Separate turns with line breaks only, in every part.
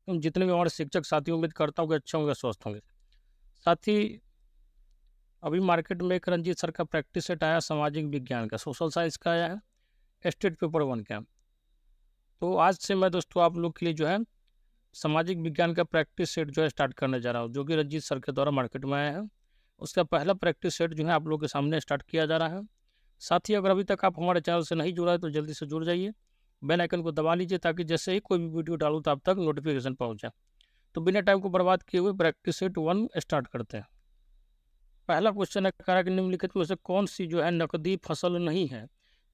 जितने भी हमारे शिक्षक साथी, उम्मीद करता हूँ कि अच्छे होंगे, स्वस्थ होंगे। साथ ही अभी मार्केट में एक रंजीत सर का प्रैक्टिस सेट आया सामाजिक विज्ञान का, सोशल साइंस का आया है, स्टेट पेपर 1 का। तो आज से मैं दोस्तों आप लोग के लिए जो है सामाजिक विज्ञान का प्रैक्टिस सेट जो है स्टार्ट करने जा रहा हूँ, जो कि रंजीत सर के द्वारा मार्केट में आया है। उसका पहला प्रैक्टिस सेट जो है आप लोग के सामने स्टार्ट किया जा रहा है। साथ ही अगर अभी तक आप हमारे चैनल से नहीं जुड़ा है तो जल्दी से जुड़ जाइए, बेल आइकन को दबा लीजिए, ताकि जैसे ही कोई भी वीडियो डालूँ तो आप तक नोटिफिकेशन पहुँच जाए। तो बिना टाइम को बर्बाद किए हुए प्रैक्टिस सेट 1 स्टार्ट करते हैं। पहला क्वेश्चन है, कहा कि निम्नलिखित में से कौन सी जो है नकदी फसल नहीं है?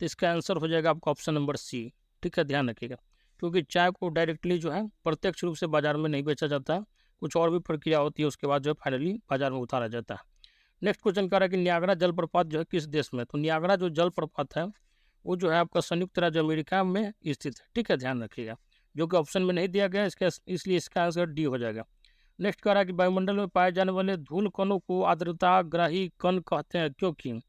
तो इसका आंसर हो जाएगा आपका ऑप्शन नंबर सी। ठीक है, ध्यान रखिएगा, क्योंकि चाय को डायरेक्टली जो है प्रत्यक्ष रूप से बाजार में नहीं बेचा जाता है, कुछ और भी प्रक्रिया होती है, उसके बाद जो है फाइनली बाजार में उतारा जाता है। नेक्स्ट क्वेश्चन कह रहा है कि नियाग्रा जलप्रपात जो है किस देश में? तो नियाग्रा जो जलप्रपात है वो जो है आपका संयुक्त राज्य अमेरिका में स्थित है। ठीक है, ध्यान रखिएगा, जो कि ऑप्शन में नहीं दिया गया इसका, इसलिए इसका आंसर डी हो जाएगा। नेक्स्ट कह रहा है कि वायुमंडल में पाए जाने वाले धूल कणों को आर्द्रताग्राही कण कहते हैं, क्योंकि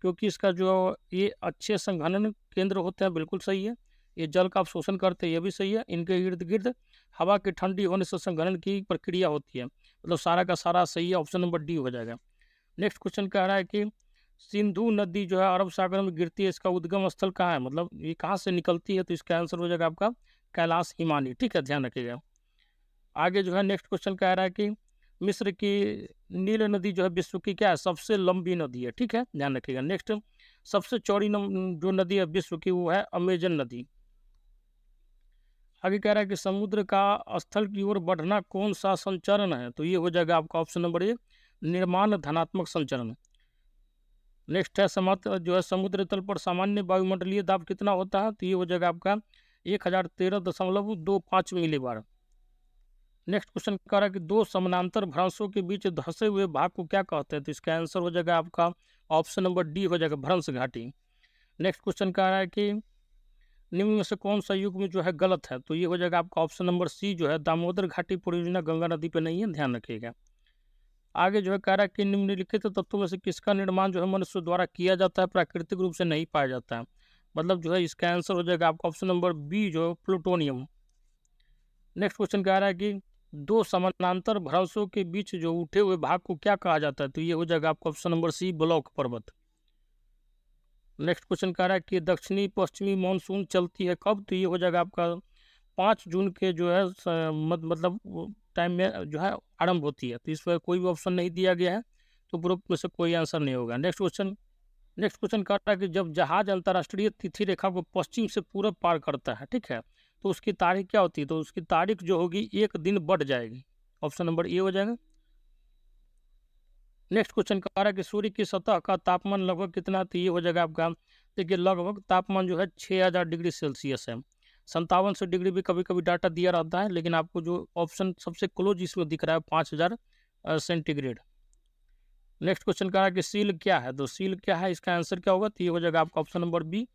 क्योंकि इसका जो ये अच्छे संघनन केंद्र होते हैं, बिल्कुल सही है। ये जल का अवशोषण करते हैं, ये भी सही है। इनके इर्द गिर्द हवा की ठंडी होने से संघनन की प्रक्रिया होती है, मतलब सारा का सारा सही है, ऑप्शन नंबर डी हो जाएगा। नेक्स्ट क्वेश्चन कह रहा है कि सिंधु नदी जो है अरब सागर में गिरती है, इसका उद्गम स्थल कहाँ है, मतलब ये कहाँ से निकलती है? तो इसका आंसर हो जाएगा आपका कैलाश हिमानी। ठीक है, ध्यान रखिएगा। आगे जो है नेक्स्ट क्वेश्चन कह रहा है कि मिस्र की नील नदी जो है विश्व की क्या है? सबसे लंबी नदी है। ठीक है, ध्यान रखिएगा। नेक्स्ट, सबसे चौड़ी जो नदी है विश्व की वो है अमेजन नदी। आगे कह रहा है कि समुद्र का स्थल की ओर बढ़ना कौन सा संचरण है? तो ये हो जाएगा आपका ऑप्शन नंबर ए, निर्माण धनात्मक संचरण। नेक्स्ट है, समुद्र तल पर सामान्य वायुमंडलीय दाब कितना होता है? तो ये हो जाएगा आपका 1013.25 मिलीबार। नेक्स्ट क्वेश्चन कह रहा है कि दो समानांतर भ्रंशों के बीच धंसे हुए भाग को क्या कहते हैं? तो इसका आंसर हो जाएगा आपका ऑप्शन नंबर डी हो जाएगा, भ्रंश घाटी। नेक्स्ट क्वेश्चन कह रहा है कि निम्न में से कौन सा युग्म जो है गलत है? तो ये हो जाएगा आपका ऑप्शन नंबर सी जो है, दामोदर घाटी परियोजना गंगा नदी पे नहीं है, ध्यान रखिएगा। आगे जो है कह रहा है कि निम्नलिखित तत्वों में से किसका निर्माण जो है मनुष्य द्वारा किया जाता है, प्राकृतिक रूप से नहीं पाया जाता है? मतलब जो है इसका आंसर हो जाएगा आपका ऑप्शन नंबर बी जो है, प्लूटोनियम। नेक्स्ट क्वेश्चन कह रहा है कि दो समानांतर भ्रंशों के बीच जो उठे हुए भाग को क्या कहा जाता है? तो ये हो जाएगा आपका ऑप्शन नंबर सी, ब्लॉक पर्वत। नेक्स्ट क्वेश्चन कह रहा है कि दक्षिणी पश्चिमी मानसून चलती है कब? तो ये हो जाएगा आपका 5 जून के जो है मतलब टाइम में जो है आरंभ होती है। तो इस पर कोई भी ऑप्शन नहीं दिया गया है, तो उपरोक्त में से कोई आंसर नहीं होगा। नेक्स्ट क्वेश्चन कह रहा है कि जब जहाज अंतर्राष्ट्रीय तिथि रेखा को पश्चिम से पूरब पार करता है, ठीक है, तो उसकी तारीख क्या होती है? तो उसकी तारीख जो होगी 1 दिन बढ़ जाएगी, ऑप्शन नंबर ए हो जाएगा। नेक्स्ट क्वेश्चन कह रहा है कि सूर्य की सतह का तापमान लगभग कितना? तो ये हो जाएगा आपका, देखिए लगभग तापमान जो है 6000 डिग्री सेल्सियस है। 5700 डिग्री भी कभी कभी डाटा दिया रहता है, लेकिन आपको जो ऑप्शन सबसे क्लोज इसमें दिख रहा है 5000 सेंटीग्रेड। नेक्स्ट क्वेश्चन कह रहा है कि सील क्या है? तो सील क्या है, इसका आंसर क्या होगा? तो ये हो जाएगा आपका ऑप्शन नंबर बी,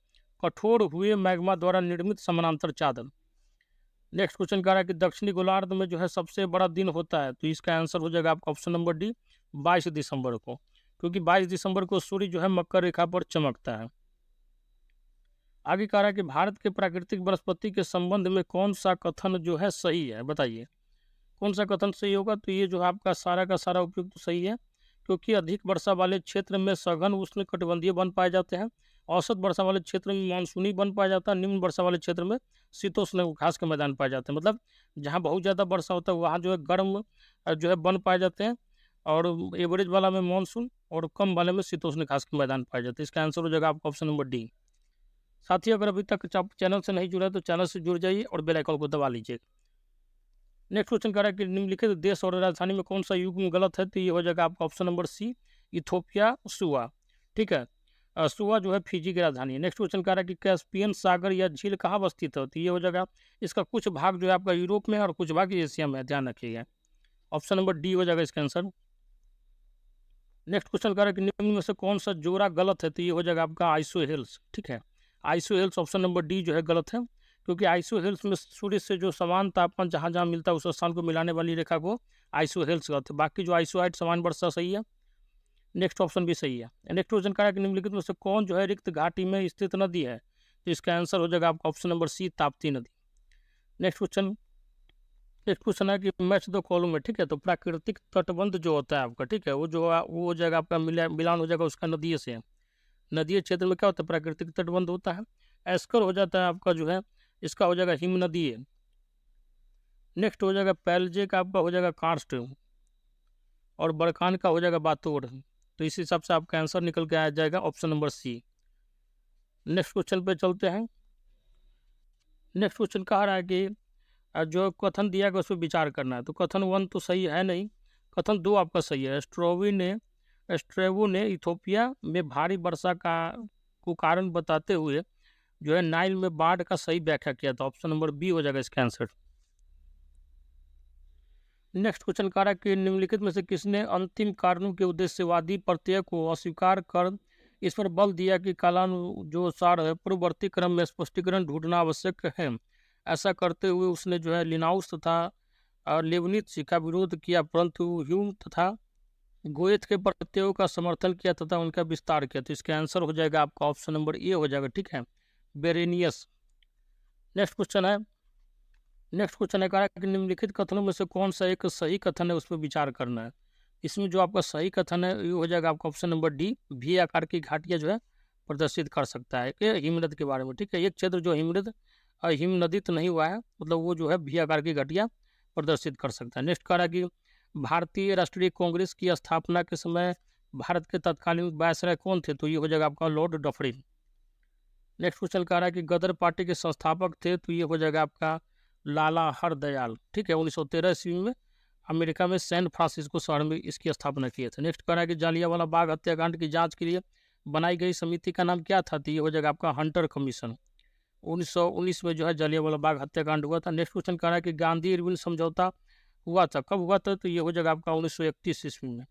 कठोर हुए मैग्मा द्वारा निर्मित समानांतर चादर। नेक्स्ट क्वेश्चन कह रहा है कि दक्षिणी गोलार्ध में जो है सबसे बड़ा दिन होता है, तो इसका आंसर हो जाएगा आपका ऑप्शन नंबर डी, 22 दिसंबर को, क्योंकि 22 दिसंबर को सूर्य जो है मकर रेखा पर चमकता है। आगे कह रहा है कि भारत के प्राकृतिक वनस्पति के संबंध में कौन सा कथन जो है सही है? बताइए कौन सा कथन सही होगा? तो ये जो है आपका सारा का सारा उपयुक्त सही है, क्योंकि अधिक वर्षा वाले क्षेत्र में सघन उष्ण कटिबंधीय वन पाए जाते हैं, औसत वर्षा वाले क्षेत्र में मानसूनी वन पाया जाता है, निम्न वर्षा वाले क्षेत्र में शीतोष्ण घास के मैदान पाए जाते हैं। मतलब जहाँ बहुत ज़्यादा वर्षा होता है वहाँ जो है गर्म जो है वन पाए जाते हैं, और एवरेज वाला में मानसून और कम वाले में शीतोष्ण घास के मैदान पाए जाते हैं। इसका आंसर हो जाएगा आपका ऑप्शन नंबर डी। साथ ही अगर अभी तक आप चैनल से नहीं जुड़ा है तो चैनल से जुड़ जाइए और बेल आइकन को दबा लीजिए। नेक्स्ट क्वेश्चन कह रहा है कि निम्नलिखित देश और राजधानी में कौन सा युग्म गलत है? तो ये हो जाएगा आपका ऑप्शन नंबर सी, इथोपिया सुआ। ठीक है, सुआ जो है फिजी की राजधानी है। नेक्स्ट क्वेश्चन कह रहा है कि कैस्पियन सागर या झील कहाँ अवस्थित है? तो ये हो जाएगा, इसका कुछ भाग जो है आपका यूरोप में है और कुछ भाग एशिया में है, ध्यान रखिएगा। ऑप्शन नंबर डी हो जाएगा इसका आंसर। नेक्स्ट क्वेश्चन कह रहा है कि निम्न में से कौन सा जोड़ा गलत है? तो ये हो जाएगा आपका आइसो हिल्स। ठीक है, iso hills option number D जो है गलत है, क्योंकि आइसो हिल्स में सूर्य से जो समान तापमान जहाँ जहाँ मिलता है उस स्थान को मिलाने वाली रेखा को आइसो हिल्स कहते हैं। बाकी जो आइसो हाइट समान वर्षा सही है, नेक्स्ट ऑप्शन भी सही है। नेक्स्ट क्वेश्चन कह रहा है कि निम्नलिखित में से कौन जो है रिक्त घाटी में स्थित नदी है? तो इसका आंसर हो जाएगा आपका ऑप्शन नंबर सी, ताप्ती नदी। नेक्स्ट क्वेश्चन नेक्स्ट क्वेश्चन है कि मैच द कॉलम में, ठीक है। तो प्राकृतिक तटबंध जो होता है आपका, ठीक है, वो हो जाएगा आपका मिलान हो जाएगा उसका नदी से। नदीय क्षेत्र में क्या होता है, प्राकृतिक तटबंध होता है। एस्कर हो जाता है आपका जो है, इसका हो जाएगा हिम नदी। नेक्स्ट हो जाएगा पैलजे का आपका हो जाएगा कार्स्ट, और बरखान का हो जाएगा बातोड़। तो इस हिसाब से आपका आंसर निकल के आ जाएगा option number C. Next question पे चलते हैं। नेक्स्ट क्वेश्चन कह रहा है कि जो कथन दिया गया उस पर विचार करना है। तो कथन 1 तो सही है नहीं, कथन 2 आपका सही है। स्ट्रेबो ने इथोपिया में भारी वर्षा को कारण बताते हुए जो है नाइल में बाढ़ का सही व्याख्या किया था। ऑप्शन नंबर बी हो जाएगा इसका आंसर। नेक्स्ट क्वेश्चन कह रहा है कि निम्नलिखित में से किसने अंतिम कारणों के उद्देश्यवादी प्रत्यय को अस्वीकार कर इस पर बल दिया कि कालानुसार है पूर्ववर्ती क्रम में स्पष्टीकरण ढूंढना आवश्यक है। ऐसा करते हुए उसने जो है लिनाउस तथा लेबनिज का विरोध किया, परंतु ह्यूम तथा गोएथ के प्रत्ययों का समर्थन किया तथा उनका विस्तार किया। तो इसका आंसर हो जाएगा आपका ऑप्शन नंबर ए हो जाएगा, ठीक है, बेरेनियस। नेक्स्ट क्वेश्चन है कहा है कि निम्नलिखित कथनों में से कौन सा एक सही कथन है, उस पर विचार करना है। इसमें जो आपका सही कथन है ये हो जाएगा आपका ऑप्शन नंबर डी, भी आकार की घाटियां जो है प्रदर्शित कर सकता है कि हिमनद के बारे में, ठीक है। एक क्षेत्र जो हिमनदित नहीं हुआ है, मतलब वो जो है भी आकार की घाटियां प्रदर्शित कर सकता है। नेक्स्ट कह रहा है कि भारतीय राष्ट्रीय कांग्रेस की स्थापना के समय भारत के तत्कालीन वायसराय कौन थे। तो ये हो जाएगा आपका लॉर्ड डफरिन। नेक्स्ट क्वेश्चन कह रहा है कि गदर पार्टी के संस्थापक थे। तो ये हो जाएगा आपका लाला हरदयाल, ठीक है। 1913 ईस्वी में अमेरिका में सैन फ्रांसिस्को शहर में इसकी स्थापना किए थे। नेक्स्ट कह रहा है कि जालियांवाला बाग हत्याकांड की जांच के लिए बनाई गई समिति का नाम क्या था। तो ये हो जाएगा आपका हंटर कमीशन। 1919 में जो है जालियांवाला बाग हत्याकांड हुआ था। नेक्स्ट क्वेश्चन कह रहा है कि गांधी इरविन समझौता हुआ था, कब हुआ था। तो ये हो जाएगा आपका 1931 ईस्वी में।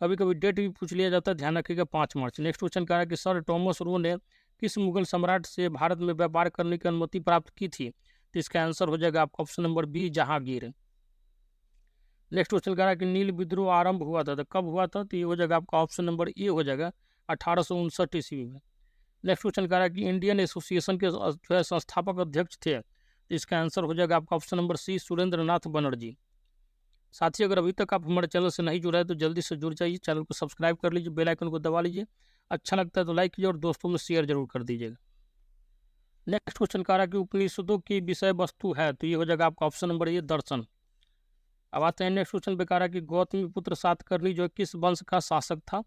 कभी कभी डेट भी पूछ लिया जाता है, ध्यान रखिएगा 5 मार्च। नेक्स्ट क्वेश्चन कह रहा है कि सर टॉमस रो ने किस मुगल सम्राट से भारत में व्यापार करने की अनुमति प्राप्त की थी। तो इसका आंसर हो जाएगा आपका option number B, Jahangir. Next question कह रहा है कि नील विद्रोह आरंभ हुआ था, तो कब हुआ था। तो ये हो जाएगा आपका ऑप्शन नंबर ए हो जाएगा 1859 ईस्वी में। नेक्स्ट क्वेश्चन कह रहा है कि इंडियन एसोसिएशन के जो है संस्थापक अध्यक्ष थे। तो इसका आंसर हो जाएगा आपका ऑप्शन नंबर सी, सुरेंद्र नाथ बनर्जी। साथियों, अगर अभी तक आप हमारे चैनल से नहीं जुड़े हैं तो जल्दी से जुड़ जाइए, चैनल को सब्सक्राइब कर लीजिए, बेल आइकन को दबा लीजिए, अच्छा लगता है तो लाइक कीजिए और दोस्तों में शेयर जरूर कर दीजिएगा। नेक्स्ट क्वेश्चन कह रहा है कि उपनिषदों की विषय वस्तु है। तो ये हो जाएगा आपका ऑप्शन नंबर ए, दर्शन। अब आते हैं नेक्स्ट क्वेश्चन पे, कह रहा है कि गौतमी पुत्र सातकर्णी जो है किस वंश का शासक था।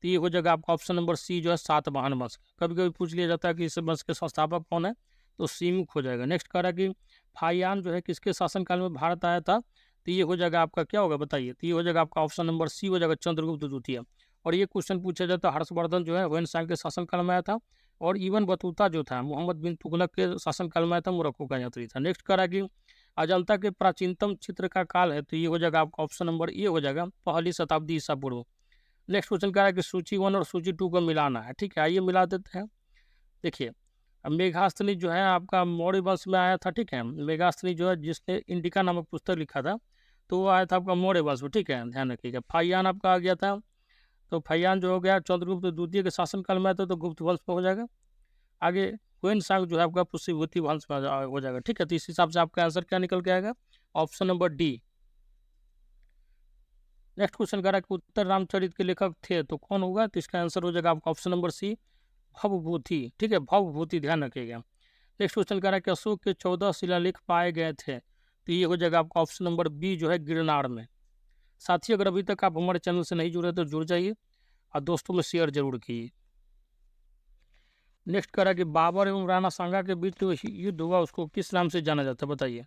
तो ये हो जाएगा आपका ऑप्शन नंबर सी, जो है सातवाहन वंश। कभी कभी पूछ लिया जाता है कि इस वंश के संस्थापक कौन है, तो सीमुख हो जाएगा। नेक्स्ट कह रहा है कि फाहियान जो है किसके शासनकाल में भारत आया था। तो ये हो जाएगा आपका क्या होगा बताइए। तो ये हो जाएगा आपका ऑप्शन नंबर सी हो जाएगा, चंद्रगुप्त द्वितीय। और ये क्वेश्चन पूछा जाता है हर्षवर्धन जो है होयनसांग के शासनकाल में आया था, और इवन बतूता जो था मोहम्मद बिन तुगलक के शासनकाल में आया था, मोरक्को का यात्री था। नेक्स्ट कह रहा है कि अजंता के प्राचीनतम चित्र का काल है। तो ये हो जाएगा आपका ऑप्शन नंबर ए हो जाएगा, 1ली शताब्दी ईसा पूर्व। नेक्स्ट क्वेश्चन कह रहा है कि सूची 1 और सूची 2 को मिलाना है, ठीक है, आइए मिला देते हैं। देखिए, मेघास्थनी जो है आपका मौर्य वंश में आया था, ठीक है। मेघास्थनी जो है जिसने इंडिका नामक पुस्तक लिखा था, तो वो आया था आपका मौर्य वंश में, ठीक है, ध्यान रखिएगा। फाहियान आपका आ गया था, तो फाहियान जो हो गया चंद्रगुप्त द्वितीय के शासनकाल में आया था, तो गुप्त वंश में हो जाएगा। आगे होयनसांग जो है आपका पुष्यभूति वंश में हो जाएगा, ठीक है। तो इस हिसाब से आपका आंसर क्या निकल के आएगा, option number D. Next question कह रहा है कि उत्तर रामचरित के लेखक थे, तो कौन होगा। तो इसका आंसर हो जाएगा आपका ऑप्शन नंबर सी, भवभूति, ठीक है, भवभूति, ध्यान रखिएगा। नेक्स्ट क्वेश्चन कह रहा है कि अशोक के 14 शिलालेख पाए गए थे। तो ये हो जाएगा आपका ऑप्शन नंबर बी, जो है गिरनार में। साथियों, अगर अभी तक आप हमारे चैनल से नहीं जुड़े तो जुड़ जाइए और दोस्तों में शेयर जरूर कीजिए। नेक्स्ट कह रहा है कि बाबर एवं राणा सांगा के बीच जो युद्ध हुआ उसको किस नाम से जाना जाता है, बताइए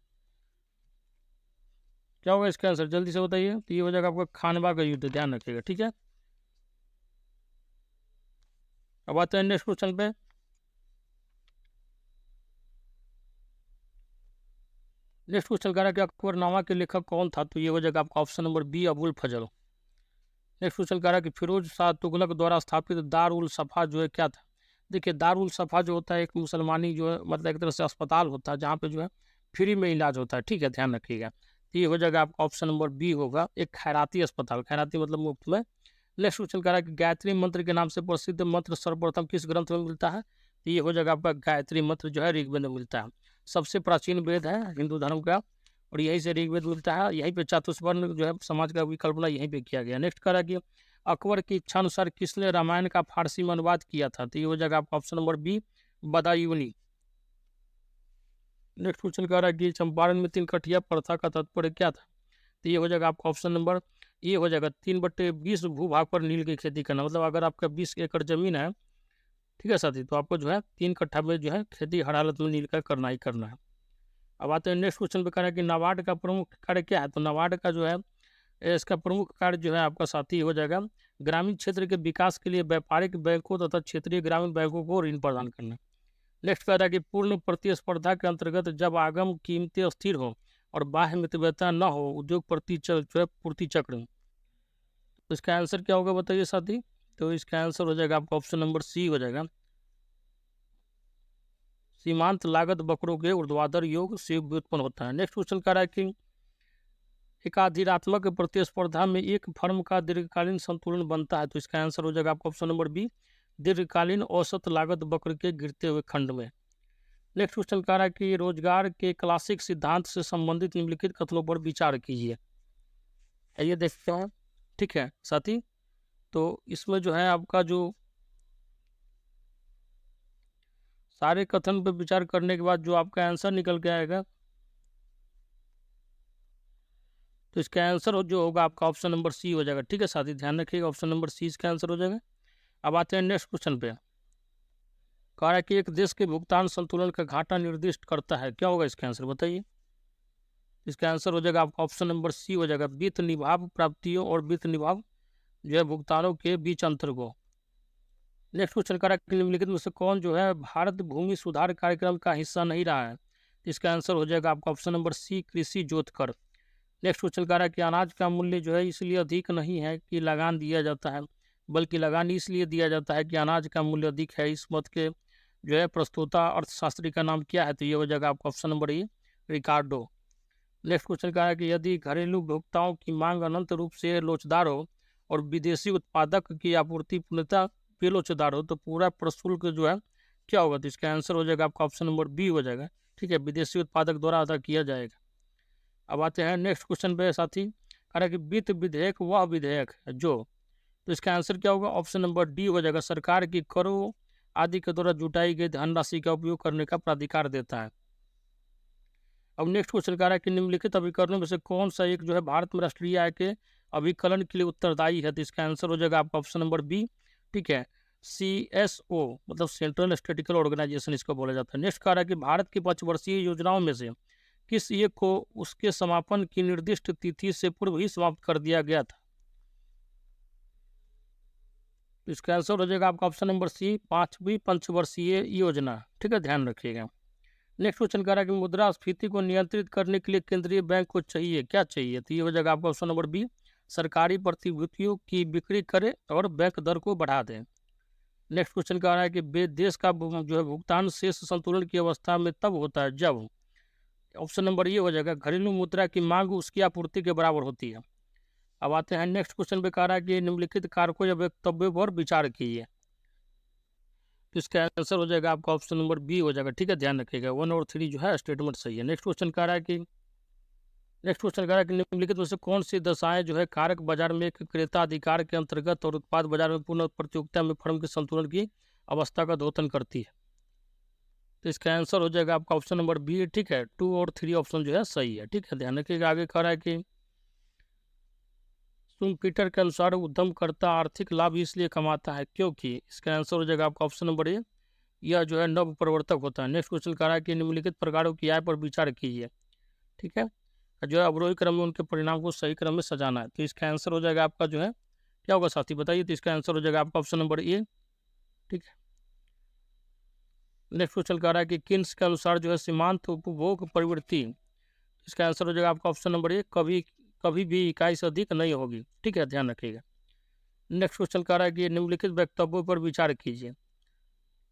क्या होगा इसका आंसर, जल्दी से बताइए। तो ये हो जाएगा आपका खानवा का युद्ध, ध्यान रखिएगा, ठीक है। अब आते हैं नेक्स्ट क्वेश्चन पे। नेक्स्ट क्वेश्चन कह रहा है कि अकबरनामा के लेखक कौन था। तो ये हो जाएगा आपका ऑप्शन नंबर बी, अबुल फजल। नेक्स्ट क्वेश्चन कह रहा है कि फिरोज शाह तुगलक द्वारा स्थापित दार उल सफ़ा जो है क्या था। देखिए, दार उल सफ़ा जो होता है एक मुसलमानी जो है मतलब एक तरह से अस्पताल होता है जहाँ पे जो है फ्री में इलाज होता है, ठीक है, ध्यान रखिएगा। तो ये हो जाएगा आपका ऑप्शन नंबर बी होगा, एक खैराती अस्पताल, खैराती मतलब मुफ्त में। नेक्स्ट क्वेश्चन कह रहा है कि गायत्री मंत्र के नाम से प्रसिद्ध मंत्र सर्वप्रथम किस ग्रंथ में मिलता है। तो ये हो जाएगा आपका गायत्री मंत्र जो है ऋग्वेद में मिलता है, सबसे प्राचीन वेद है हिंदू धर्म का, और यहीं से ऋग्वेद मिलता है, यहीं पे चातुर्वर्ण जो है समाज का विकल्पना यहीं पे किया गया। नेक्स्ट कह रहा है कि अकबर की इच्छा अनुसार किसने रामायण का फारसी में अनुवाद किया था? तो ये हो जाएगा आपका option number B, Badayuni. Next question कह रहा है कि चंपारण में 3 कठिया प्रथा का तात्पर्य क्या था? तो ये हो जाएगा आपका ऑप्शन नंबर ए हो जाएगा 3/20 भूभाग पर नील की खेती करना। मतलब अगर आपका 20 एकड़ जमीन है, ठीक है साथी, तो आपको जो है 3 कट्ठा में जो है खेती हर हालत में नील का करना ही करना है। अब आते हैं नेक्स्ट क्वेश्चन पे, कह रहा है कि नाबार्ड का प्रमुख कार्य क्या है? तो नाबार्ड का जो है इसका प्रमुख कार्य जो है आपका साथी हो जाएगा ग्रामीण क्षेत्र के विकास के लिए व्यापारिक बैंकों तथा क्षेत्रीय ग्रामीण बैंकों को ऋण प्रदान करना। नेक्स्ट कह रहा है कि पूर्ण प्रतिस्पर्धा के अंतर्गत जब आगम कीमतें स्थिर हो और बाह्य मितव्ययता न हो, उद्योग पूर्ति चक्र। तो इसका आंसर क्या होगा बताइए साथी? तो इसका आंसर हो जाएगा आपका ऑप्शन नंबर सी हो जाएगा, सीमांत लागत वक्रों के ऊर्ध्वाधर योग से व्युत्पन्न होता है। नेक्स्ट क्वेश्चन कह रहा है कि एकाधिरात्मक प्रतिस्पर्धा में एक फर्म का दीर्घकालीन संतुलन बनता है। तो इसका आंसर हो जाएगा आपका ऑप्शन नंबर बी, दीर्घकालीन औसत लागत वक्र के गिरते हुए खंड में। नेक्स्ट क्वेश्चन कह रहा है कि रोजगार के क्लासिक सिद्धांत से संबंधित निम्नलिखित कथनों पर विचार कीजिए। ये देखते हैं, ठीक है साथी। तो इसमें जो है आपका जो सारे कथन पर विचार करने के बाद जो आपका आंसर निकल के आएगा, तो इसका आंसर जो होगा आपका ऑप्शन नंबर सी हो जाएगा। ठीक है साथी, ध्यान रखिएगा, ऑप्शन नंबर सी इसका आंसर हो जाएगा। अब आते हैं नेक्स्ट क्वेश्चन पे। कह रहा है कि एक देश के भुगतान संतुलन का घाटा निर्दिष्ट करता है, क्या होगा इसका आंसर बताइए? इसका आंसर हो जाएगा आपका ऑप्शन नंबर सी हो जाएगा, वित्त निभाव प्राप्तियों और वित्त निभाव जो है भुगतानों के बीच अंतर को। नेक्स्ट क्वेश्चन कह रहा है कि निम्नलिखित में से कौन जो है भारत भूमि सुधार कार्यक्रम का हिस्सा नहीं रहा है? इसका आंसर हो जाएगा आपका ऑप्शन नंबर सी, कृषि जोत कर। नेक्स्ट क्वेश्चन कह रहा है कि अनाज का मूल्य जो है इसलिए अधिक नहीं है कि लगान दिया जाता है, बल्कि लगान इसलिए दिया जाता है कि अनाज का मूल्य अधिक है। इस मत के जो है प्रस्तोता अर्थशास्त्री का नाम क्या है? तो ये हो जाएगा आपका option number A, Ricardo. Next question कह रहा है कि यदि घरेलू उपभोक्ताओं की मांग अनंत रूप से लोचदार हो और विदेशी उत्पादक की आपूर्ति पूर्णतः बेलोचदार हो, तो पूरा प्रशुल्क जो है क्या होगा? तो इसका आंसर हो जाएगा आपका ऑप्शन नंबर बी हो जाएगा। ठीक है, विदेशी उत्पादक द्वारा अदा किया जाएगा। अब आते हैं नेक्स्ट क्वेश्चन पे साथी। कह रहा है कि वित्त विधेयक वह विधेयक है जो, तो इसका आंसर क्या होगा? ऑप्शन नंबर डी हो जाएगा, सरकार की करों आदि के द्वारा जुटाई गई धनराशि का उपयोग करने का प्राधिकार देता है। अब नेक्स्ट क्वेश्चन कह रहा है कि निम्नलिखित अभिकरणों में से कौन सा एक जो है भारत में राष्ट्रीय आय के अभिकलन के लिए उत्तरदायी है? तो इसका आंसर हो जाएगा आपका ऑप्शन नंबर बी। ठीक है, CSO मतलब सेंट्रल स्टेटिकल ऑर्गेनाइजेशन इसको बोला जाता है। नेक्स्ट कह रहा है कि भारत की 5 वर्षीय योजनाओं में से किस एक को उसके समापन की निर्दिष्ट तिथि से पूर्व ही समाप्त कर दिया गया था? तो इसका आंसर हो जाएगा आपका ऑप्शन नंबर सी, 5वीं पंचवर्षीय योजना। ठीक है, ध्यान रखिएगा। नेक्स्ट क्वेश्चन कह रहा है कि मुद्रास्फीति को नियंत्रित करने के लिए केंद्रीय बैंक को चाहिए, क्या चाहिए? तो ये हो जाएगा आपका ऑप्शन नंबर बी, सरकारी प्रतिभूतियों की बिक्री करे और बैंक दर को बढ़ा दें। नेक्स्ट क्वेश्चन कह रहा है कि देश का जो है भुगतान शेष संतुलन की अवस्था में तब होता है जब, ऑप्शन नंबर ये हो जाएगा, घरेलू मुद्रा की मांग उसकी आपूर्ति के बराबर होती है। अब आते हैं नेक्स्ट क्वेश्चन पे। कह रहा है कि निम्नलिखित कारकों या वक्तव्यों पर विचार कीजिए। तो इसका आंसर हो जाएगा आपका ऑप्शन नंबर बी हो जाएगा। ठीक है, ध्यान रखिएगा, 1 और 3 जो है स्टेटमेंट सही है। नेक्स्ट क्वेश्चन कह रहा है कि निम्नलिखित में से कौन सी दशाएं जो है कारक बाजार में एक क्रेता अधिकार के अंतर्गत और उत्पाद बाजार में पूर्ण प्रतियोगिता में फर्म के संतुलन की अवस्था का दोहन करती है? तो इसका आंसर हो जाएगा आपका ऑप्शन नंबर बी। ठीक है, 2 और 3 ऑप्शन जो है सही है। ठीक है, ध्यान रखिएगा। आगे कह रहा है कि पीटर के अनुसार उद्यमकर्ता आर्थिक लाभ इसलिए कमाता है क्योंकि, इसका आंसर हो जाएगा आपका ऑप्शन नंबर ए, यह जो है नव प्रवर्तक होता है। नेक्स्ट क्वेश्चन कह रहा है कि निम्नलिखित प्रकारों की आय पर विचार कीजिए। ठीक है, जो है अवरोही क्रम में उनके परिणाम को सही क्रम में सजाना है। तो इसका आंसर हो जाएगा आपका जो है क्या होगा साथी बताइए? तो इसका आंसर हो जाएगा आपका ऑप्शन नंबर ए। ठीक है, नेक्स्ट क्वेश्चन कह रहा है कि किन्स के अनुसार जो है सीमांत उपभोग प्रवृत्ति, इसका आंसर हो जाएगा आपका ऑप्शन नंबर ए, कभी कभी भी इकाई से अधिक नहीं होगी। ठीक है, ध्यान रखिएगा। नेक्स्ट क्वेश्चन कह रहा है कि निम्नलिखित वक्तव्यों पर विचार कीजिए।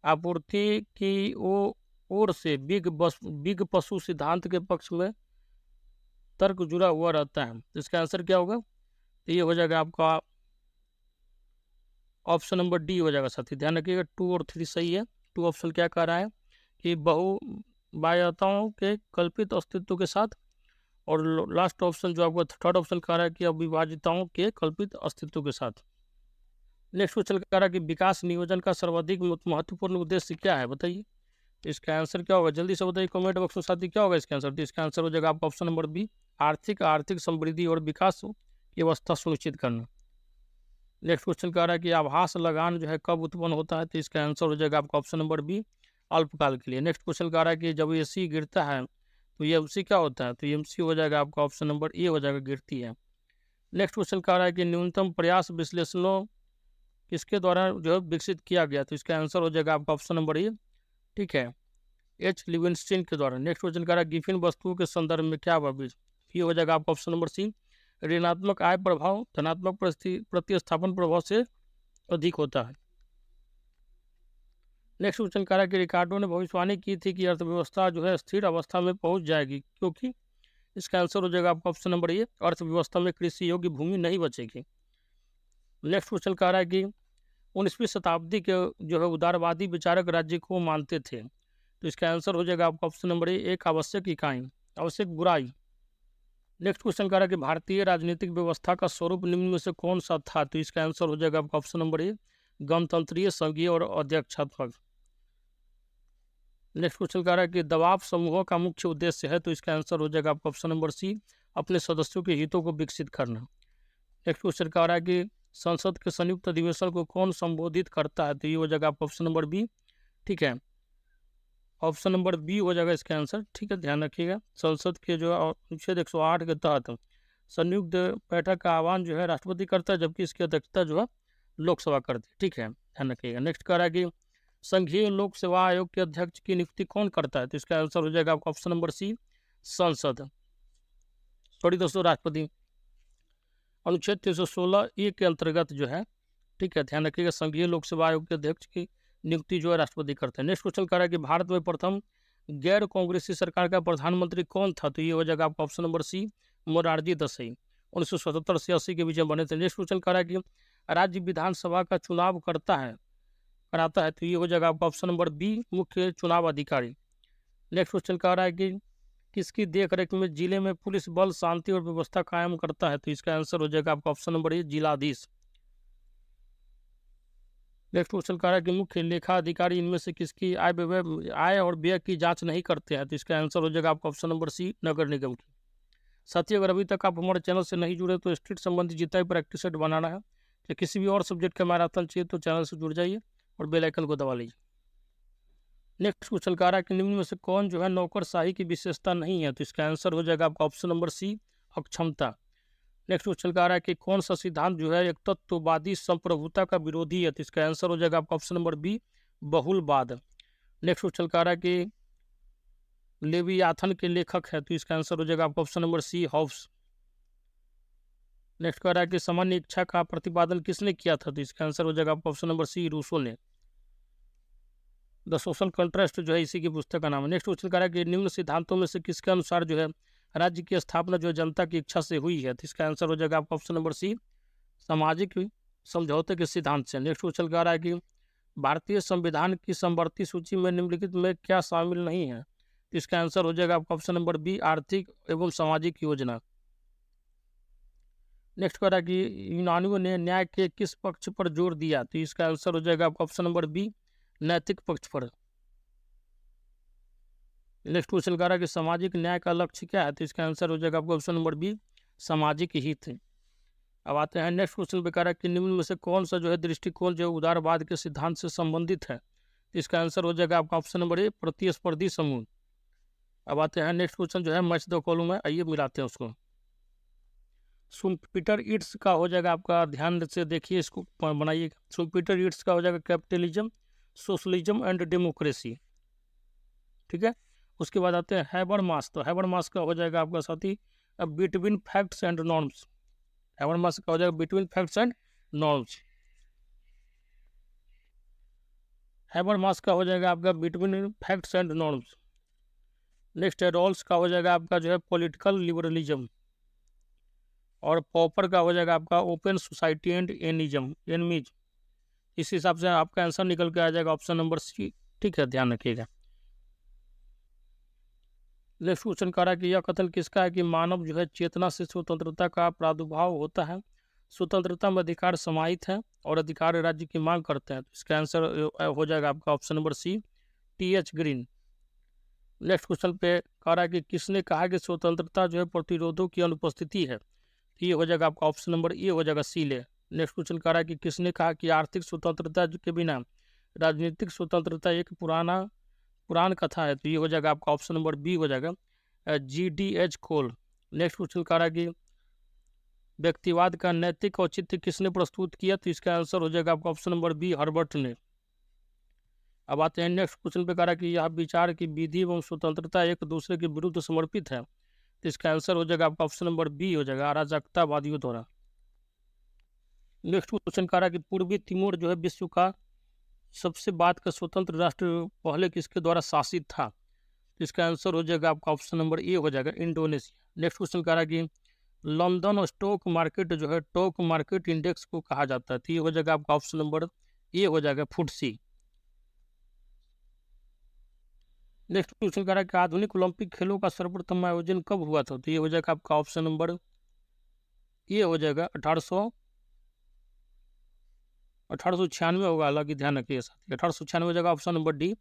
आपूर्ति की ओर से बिग पशु सिद्धांत के पक्ष में तर्क जुड़ा हुआ रहता है। तो इसका आंसर क्या होगा? तो ये हो जाएगा आपका ऑप्शन नंबर डी हो जाएगा साथी, ध्यान रखिएगा। 2 और 3 सही है। 2 ऑप्शन क्या कह रहा है कि बहुबाह्यताओं के कल्पित अस्तित्व के साथ और लास्ट ऑप्शन जो आपका थर्ड ऑप्शन कह रहा है कि अविभाजिताओं के कल्पित अस्तित्व के साथ। नेक्स्ट क्वेश्चन कह रहा है कि विकास नियोजन का सर्वाधिक महत्वपूर्ण उद्देश्य क्या है, बताइए। इसका आंसर क्या होगा, जल्दी से बताइए कमेंट बॉक्स में साथी, क्या होगा इसका आंसर। तो इसका आंसर हो जाएगा आपका ऑप्शन नंबर बी, आर्थिक समृद्धि और विकास की अवस्था सुनिश्चित करना। नेक्स्ट क्वेश्चन कह रहा है कि आभास लगान जो है कब उत्पन्न होता है, तो इसका आंसर हो जाएगा आपका ऑप्शन नंबर बी, अल्पकाल के लिए। नेक्स्ट क्वेश्चन कह रहा है कि जब एसी गिरता है तो एमसी क्या होता है, तो एमसी हो जाएगा आपका ऑप्शन नंबर ए हो जाएगा, गिरती है। नेक्स्ट क्वेश्चन कह रहा है कि न्यूनतम प्रयास विश्लेषणों किसके द्वारा जो है विकसित किया गया, तो इसका आंसर हो जाएगा आपका ऑप्शन नंबर ए, ठीक है, एच लिविंगस्टीन के द्वारा। नेक्स्ट क्वेश्चन कह रहा है गिफिन वस्तुओं के संदर्भ में क्या हुआ, ये हो जाएगा आपका ऑप्शन नंबर सी, ऋणात्मक आय प्रभाव धनात्मक प्रतिस्थापन प्रभाव से अधिक होता है। नेक्स्ट क्वेश्चन कह रहा है कि रिकार्डो ने भविष्यवाणी की थी कि अर्थव्यवस्था जो है स्थिर अवस्था में पहुंच जाएगी, क्योंकि इसका आंसर हो जाएगा आपका ऑप्शन नंबर ए, अर्थव्यवस्था में कृषि योग्य भूमि नहीं बचेगी। नेक्स्ट क्वेश्चन कह रहा है कि 19वीं शताब्दी के जो है उदारवादी विचारक राज्य को मानते थे, तो इसका आंसर हो जाएगा आपका ऑप्शन नंबर ए, एक आवश्यक इकाई, आवश्यक बुराई। नेक्स्ट क्वेश्चन कह रहा है कि भारतीय राजनीतिक व्यवस्था का स्वरूप निम्न में से कौन सा था, तो इसका आंसर हो जाएगा आपका ऑप्शन नंबर ए, गणतंत्रीय, संघीय और अध्यक्षात्मक। नेक्स्ट क्वेश्चन कह रहा है कि दबाव समूहों का मुख्य उद्देश्य है, तो इसका आंसर हो जाएगा आपका ऑप्शन नंबर सी, अपने सदस्यों के हितों को विकसित करना। नेक्स्ट क्वेश्चन कह रहा है कि संसद के संयुक्त अधिवेशन को कौन संबोधित करता है, तो ये हो जाएगा आपका ऑप्शन नंबर बी, ठीक है, ऑप्शन नंबर बी हो जाएगा इसका आंसर, ठीक है, ध्यान रखिएगा। संसद के जो अनुच्छेद 108 के तहत संयुक्त बैठक का आह्वान जो है राष्ट्रपति करता है, जबकि इसकी अध्यक्षता जो है लोकसभा करती है, ठीक है, ध्यान रखिएगा। नेक्स्ट कह रहा है कि संघीय लोक सेवा आयोग के अध्यक्ष की नियुक्ति कौन करता है, तो इसका आंसर हो जाएगा आपका ऑप्शन नंबर सी, संसद, सॉरी दोस्तों, राष्ट्रपति, अनुच्छेद 316 ए के अंतर्गत जो है, ठीक है, ध्यान रखिएगा, संघीय लोक सेवा आयोग के अध्यक्ष की नियुक्ति जो है राष्ट्रपति करते हैं। नेक्स्ट क्वेश्चन कह रहा है कि भारत में प्रथम गैर कांग्रेसी सरकार का प्रधानमंत्री कौन था, तो ये हो जाएगा आपका option number C, Morarji Desai, 1977 से 80 के बीच में बने थे। नेक्स्ट क्वेश्चन कह रहा है कि राज्य विधानसभा का चुनाव कराता है, तो ये हो जाएगा आपका ऑप्शन नंबर बी, मुख्य चुनाव अधिकारी। नेक्स्ट क्वेश्चन कह रहा है कि किसकी देखरेख में जिले में पुलिस बल शांति और व्यवस्था कायम करता है, तो इसका आंसर हो जाएगा आपका ऑप्शन नंबर ए, जिलाधीश। नेक्स्ट क्वेश्चन कह रहा है कि मुख्य लेखा अधिकारी इनमें से किसकी आय और व्यय की जांच नहीं करते हैं, तो इसका आंसर हो जाएगा आपका ऑप्शन नंबर सी, नगर निगम की। साथियों, अगर अभी तक आप हमारे चैनल से नहीं जुड़े तो स्टेट संबंधी जितना भी प्रैक्टिस सेट बनाना है या किसी भी और सब्जेक्ट का मैराथन चाहिए तो चैनल से जुड़ जाइए और बेल आइकन को दबा लीजिए। नेक्स्ट क्वेश्चन कह रहा है कि निम्न में से कौन जो है नौकरशाही की विशेषता नहीं है, तो इसका आंसर हो जाएगा आपका ऑप्शन नंबर सी, अक्षमता। नेक्स्ट क्वेश्चन कह रहा है कि कौन सा सिद्धांत जो है एक तत्ववादी संप्रभुता का विरोधी है, तो इसका आंसर हो जाएगा आपका ऑप्शन नंबर बी, बहुलवाद। नेक्स्ट क्वेश्चन कह रहा है कि लेवियाथन के लेखक है, तो इसका आंसर हो जाएगा आपका option number C, Hobbes. Next कह रहा है कि सामान्य इच्छा का प्रतिपादन किसने किया था, तो इसका आंसर हो जाएगा आपका ऑप्शन नंबर सी, रूसो ने। द सोशल कंट्रास्ट जो है इसी की पुस्तक का नाम है। नेक्स्ट क्वेश्चन कह रहा है कि निम्न सिद्धांतों में से किसके अनुसार जो है राज्य की स्थापना जो है जनता की इच्छा से हुई है, तो इसका आंसर हो जाएगा आपका ऑप्शन नंबर सी, सामाजिक समझौते के सिद्धांत से। नेक्स्ट क्वेश्चन कह रहा है कि भारतीय संविधान की समवर्ती सूची में निम्नलिखित में क्या शामिल नहीं है, तो इसका आंसर हो जाएगा आपका ऑप्शन नंबर बी, आर्थिक एवं सामाजिक योजना। नेक्स्ट कह रहा है कि यूनानियों ने न्याय के किस पक्ष पर जोर दिया, तो इसका आंसर हो जाएगा आपका ऑप्शन नंबर बी, नैतिक पक्ष पर। नेक्स्ट क्वेश्चन कह रहा है कि सामाजिक न्याय का लक्ष्य क्या है, तो इसका आंसर हो जाएगा आपका ऑप्शन नंबर बी, सामाजिक हित। अब आते हैं नेक्स्ट क्वेश्चन पे, कह रहा है कि निम्न में से कौन सा जो है दृष्टिकोण जो उदारवाद के सिद्धांत से संबंधित है, तो इसका आंसर हो जाएगा आपका ऑप्शन नंबर ए, प्रतिस्पर्धी समूह। अब आते हैं नेक्स्ट क्वेश्चन जो है मैच द कॉलम है, आइए मिलाते हैं उसको। सुम्पीटर इट्स का हो जाएगा आपका, ध्यान से देखिए इसको बनाइए। सुम्पीटर इट्स का हो जाएगा कैपिटलिज्म, सोशलिज्म एंड डेमोक्रेसी, ठीक है। उसके बाद आते हैं हैबरमास, तो हैबरमास का हो जाएगा आपका साथी between facts and norms. Habermas का हो जाएगा between facts and norms. Habermas का हो जाएगा आपका between facts and norms. Next है रॉल्स का हो जाएगा आपका जो है पॉलिटिकल लिबरलिज्म। और पॉपर का हो जाएगा आपका ओपन सोसाइटी एंड एनिमीज। इस हिसाब से आपका आंसर निकल के आ जाएगा ऑप्शन नंबर सी, ठीक है, ध्यान रखिएगा। नेक्स्ट क्वेश्चन कह रहा है कि यह कथन किसका है कि मानव जो है चेतना से स्वतंत्रता का प्रादुर्भाव होता है, स्वतंत्रता में अधिकार समाहित है और अधिकार राज्य की मांग करते हैं। तो इसका आंसर हो जाएगा आपका option number C, T H. Green. Next question पे कह रहा है कि किसने कहा कि स्वतंत्रता जो है प्रतिरोधों की अनुपस्थिति है। तो ये हो जाएगा आपका ऑप्शन नंबर ए हो जाएगा, सी ले। नेक्स्ट क्वेश्चन कह रहा है कि किसने कहा कि आर्थिक स्वतंत्रता के बिना राजनीतिक स्वतंत्रता एक पुरान कथा है। तो ये हो जाएगा आपका ऑप्शन नंबर बी हो जाएगा, G.D.H. कोल। नेक्स्ट क्वेश्चन कह रहा है कि व्यक्तिवाद का नैतिक औचित्य किसने प्रस्तुत किया। तो इसका आंसर हो जाएगा आपका ऑप्शन नंबर बी, हर्बर्ट ने। अब आते हैं नेक्स्ट क्वेश्चन पे, कह रहा है कि यह विचार की विधि एवं स्वतंत्रता एक दूसरे के विरुद्ध समर्पित है। तो इसका आंसर हो जाएगा आपका ऑप्शन नंबर बी हो जाएगा, अराजकतावादियों द्वारा। नेक्स्ट क्वेश्चन कह रहा है कि पूर्वी तिमोर जो है विश्व का सबसे बाद का स्वतंत्र राष्ट्र पहले किसके द्वारा शासित था। तो इसका आंसर हो जाएगा आपका ऑप्शन नंबर ए हो जाएगा, इंडोनेशिया। नेक्स्ट क्वेश्चन कह रहा है कि लंदन स्टॉक मार्केट जो है टॉक मार्केट इंडेक्स को कहा जाता है। तो ये हो जाएगा आपका ऑप्शन नंबर ए हो जाएगा, फुटसी। नेक्स्ट क्वेश्चन कह रहा है कि आधुनिक ओलंपिक खेलों का सर्वप्रथम आयोजन कब हुआ था। तो ये हो जाएगा आपका ऑप्शन नंबर ए हो जाएगा 1896 होगा, हालांकि ध्यान रखिए साथ, 1896 हो जाएगा ऑप्शन नंबर डी,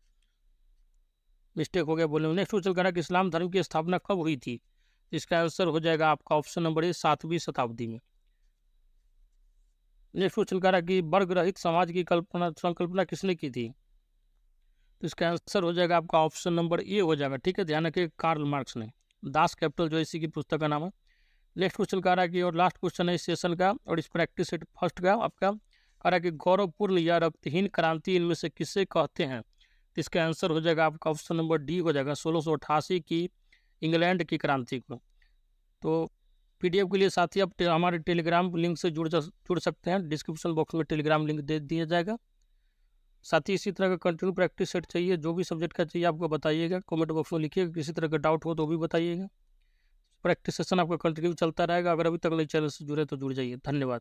मिस्टेक हो गया बोलने में। नेक्स्ट क्वेश्चन कह रहा है कि इस्लाम धर्म की स्थापना कब हुई थी। इसका आंसर हो जाएगा आपका ऑप्शन नंबर ए, 7वीं शताब्दी में। नेक्स्ट क्वेश्चन कह रहा है कि वर्ग रहित समाज की संकल्पना किसने की थी। तो इसका आंसर हो जाएगा आपका ऑप्शन नंबर ए हो जाएगा, ठीक है, ध्यान रखिए, कार्ल मार्क्स ने। दास कैपिटल जो इसी की पुस्तक का नाम है। नेक्स्ट क्वेश्चन कह रहा है कि और लास्ट क्वेश्चन है इस सेशन का और इस प्रैक्टिस सेट फर्स्ट का आपका, कह रहा है कि गौरवपूर्ण या रक्तहीन क्रांति इनमें से किसे कहते हैं। तो इसका आंसर हो जाएगा आपका ऑप्शन नंबर डी हो जाएगा, 1688 की इंग्लैंड की क्रांति को। तो पीडीएफ के लिए साथी आप हमारे टेलीग्राम लिंक से जुड़ सकते हैं, डिस्क्रिप्शन बॉक्स में टेलीग्राम लिंक दे दिया जाएगा। साथ ही इसी तरह का कंटिन्यू प्रैक्टिस सेट चाहिए, जो भी सब्जेक्ट का चाहिए आपको बताइएगा, कमेंट बॉक्स में लिखिएगा, किसी तरह का डाउट हो तो भी बताइएगा। प्रैक्टिस सेशन आपका कंटिन्यू चलता रहेगा। अगर अभी तक नए चैनल से जुड़े तो जुड़ जाइए। धन्यवाद।